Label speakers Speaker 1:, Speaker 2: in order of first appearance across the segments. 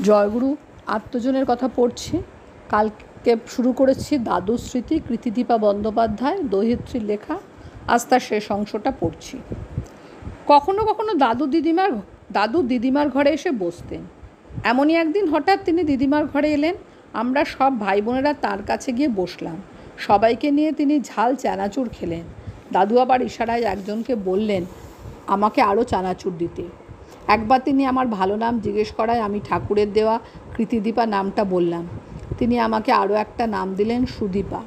Speaker 1: জয়গুরু আত্মজনের কথা পড়ছি। কালকে শুরু করেছি দাদু স্মৃতি, কৃতিদীপা বন্দ্যোপাধ্যায় দহিত্রীর লেখা। আজ তার শেষ অংশটা পড়ছি। কখনো কখনো দাদু দিদিমার ঘরে এসে বসতেন। এমনই একদিন হঠাৎ তিনি দিদিমার ঘরে এলেন। আমরা সব ভাই বোনেরা তার কাছে গিয়ে বসলাম। সবাইকে নিয়ে তিনি ঝাল চানাচুর খেলেন। দাদু আবার ইশারায় একজনকে বললেন আমাকে আরও চানাচুর দিতে। একবার তিনি আমার ভালো নাম জিজ্ঞেস করায় আমি ঠাকুরের দেওয়া কৃতিদীপা নামটা বললাম। তিনি আমাকে আরও একটা নাম দিলেন, সুদীপা।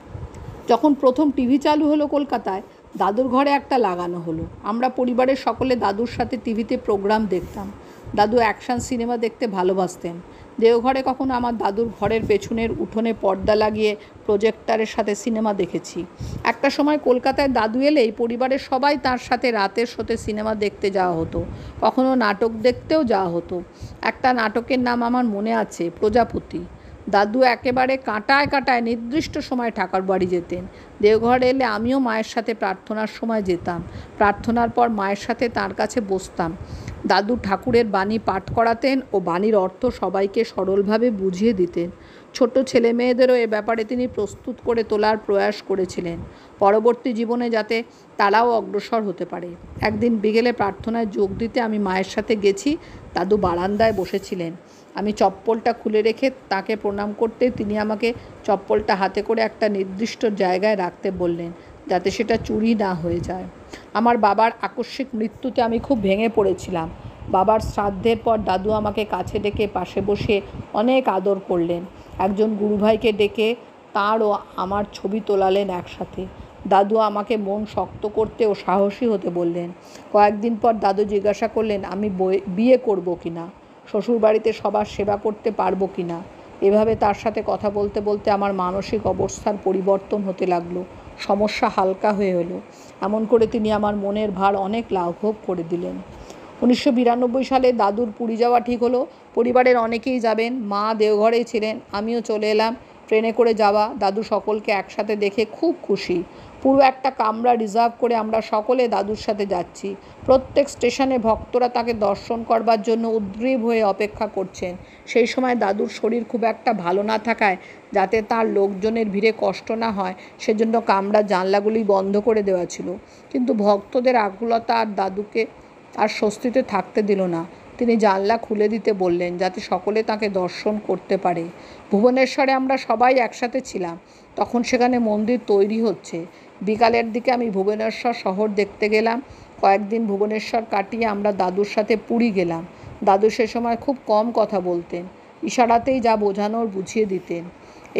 Speaker 1: যখন প্রথম টিভি চালু হলো কলকাতায়, দাদুর ঘরে একটা লাগানো হলো। আমরা পরিবারের সকলে দাদুর সাথে টিভিতে প্রোগ্রাম দেখতাম। দাদু অ্যাকশন সিনেমা দেখতে ভালোবাসতেন। দেওঘরে কখনো আমার দাদুর ঘরের পেছনের উঠোনে পর্দা লাগিয়ে প্রজেক্টরের সাথে সিনেমা দেখেছি। একটা সময় কলকাতায় দাদু এলেই পরিবারের সবাই তার সাথে রাতের শোতে সিনেমা দেখতে যাওয়া হতো। কখনো নাটক দেখতেও যাওয়া হতো। একটা নাটকের নাম আমার মনে আছে, প্রজাপতি। দাদু একেবারে কাঁটায় কাঁটায় নির্দিষ্ট সময় ঠাকুর বাড়ি যেতেন। দেওঘরে এলে আমিও মায়ের সাথে প্রার্থনার সময় যেতাম। প্রার্থনার পর মায়ের সাথে তার কাছে বসতাম। দাদু ঠাকুরের বাণী পাঠ করাতেন ও বাণীর অর্থ সবাইকে সরলভাবে বুঝিয়ে দিতেন। ছোট ছেলে মেয়েদেরও এ ব্যাপারে তিনি প্রস্তুত করে তোলার প্রয়াস করেছিলেন, পরবর্তী জীবনে যাতে তারাও অগ্রসর হতে পারে। একদিন বিকেলে প্রার্থনায় যোগ দিতে আমি মায়ের সাথে গেছি। দাদু বারান্দায় বসেছিলেন। আমি চপ্পলটা খুলে রেখে তাকে প্রণাম করতে তিনি আমাকে চপ্পলটা হাতে করে একটা নির্দিষ্ট জায়গায় রাখতে বললেন, যাতে সেটা চুরি না হয়ে যায়। আমার বাবার আকস্মিক মৃত্যুতে আমি খুব ভেঙে পড়েছিলাম। বাবার শ্রাদ্ধের পর দাদু আমাকে কাছে ডেকে পাশে বসে অনেক আদর করলেন। একজন গুরুভাইকে ডেকে তাঁরও আমার ছবি তোলালেন একসাথে। দাদু আমাকে মন শক্ত করতে ও সাহসী হতে বললেন। কয়েকদিন পর দাদু জিজ্ঞাসা করলেন আমি বিয়ে করব কি না, শ্বশুরবাড়িতে সবার সেবা করতে পারবো কি না। এভাবে তার সাথে কথা বলতে বলতে আমার মানসিক অবস্থার পরিবর্তন হতে লাগলো। সমস্যা হালকা হয়ে এলো। এমন করে তিনি আমার মনের ভার অনেক লাঘব করে দিলেন। 1992 সালে দাদুর পুরী যাওয়া ঠিক হলো। পরিবারের অনেকেই যাবেন। মা দেওঘরেই ছিলেন। আমিও চলে এলাম। ট্রেনে করে যাওয়া। দাদু সকলকে একসাথে দেখে খুব খুশি। পুরো একটা কামরা রিজার্ভ করে আমরা সকলে দাদুর সাথে যাচ্ছি। প্রত্যেক স্টেশনে ভক্তরা তাকে দর্শন করবার জন্য উদ্গ্রীব হয়ে অপেক্ষা করছেন। সেই সময় দাদুর শরীর খুব একটা ভালো না থাকায় যাতে তার লোকজনের ভিড়ে কষ্ট না হয় সেজন্য কামরার জানলাগুলি বন্ধ করে দেওয়া ছিল। কিন্তু ভক্তদের আকুলতা আর দাদুকে আর স্বস্তিতে থাকতে দিল না। তিনি জানলা খুলে দিতে বললেন যাতে সকলে তাকে দর্শন করতে পারে। ভুবনেশ্বরে আমরা সবাই একসাথে ছিলাম। তখন সেখানে মন্দির তৈরি হচ্ছে। বিকালের দিকে আমি ভুবনেশ্বর শহর দেখতে গেলাম। কয়েকদিন ভুবনেশ্বর কাটিয়ে আমরা দাদুর সাথে পুরী গেলাম। দাদু সে সময় খুব কম কথা বলতেন। ইশারাতেই যা বোঝানোর বুঝিয়ে দিতেন।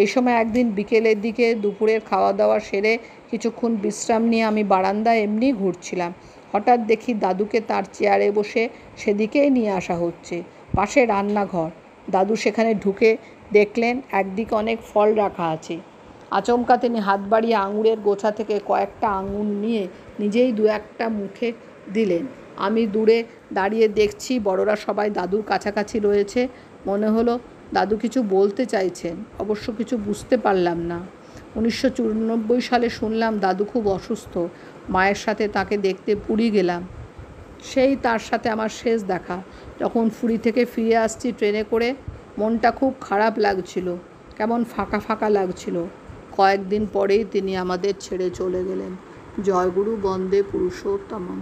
Speaker 1: এই সময় একদিন বিকেলের দিকে দুপুরের খাওয়া দাওয়া সেরে কিছুক্ষণ বিশ্রাম নিয়ে আমি বারান্দায় এমনি ঘুরছিলাম। হঠাৎ দেখি দাদুকে তার চেয়ারে বসে সেদিকেই নিয়ে আসা হচ্ছে। পাশে রান্নাঘর। দাদু সেখানে ঢুকে দেখলেন একদিকে অনেক ফল রাখা আছে। আচমকা তিনি হাত বাড়িয়ে আঙুরের গোছা থেকে কয়েকটা আঙুর নিয়ে নিজেই দু একটা মুখে দিলেন। আমি দূরে দাঁড়িয়ে দেখছি বড়রা সবাই দাদুর কাছাকাছি রয়েছে। মনে হলো দাদু কিছু বলতে চাইছেন, অবশ্য কিছু বুঝতে পারলাম না। 1994 সালে শুনলাম দাদু খুব অসুস্থ। মায়ের সাথে তাকে দেখতে পুরী গেলাম। সেই তার সাথে আমার শেষ দেখা। যখন পুরী থেকে ফিরে আসছি ট্রেনে করে, মনটা খুব খারাপ লাগছিল, কেমন ফাঁকা ফাঁকা লাগছিল। কয়েকদিন পরেই তিনি আমাদের ছেড়ে চলে গেলেন। জয়গুরু বন্দে পুরুষোত্তমম।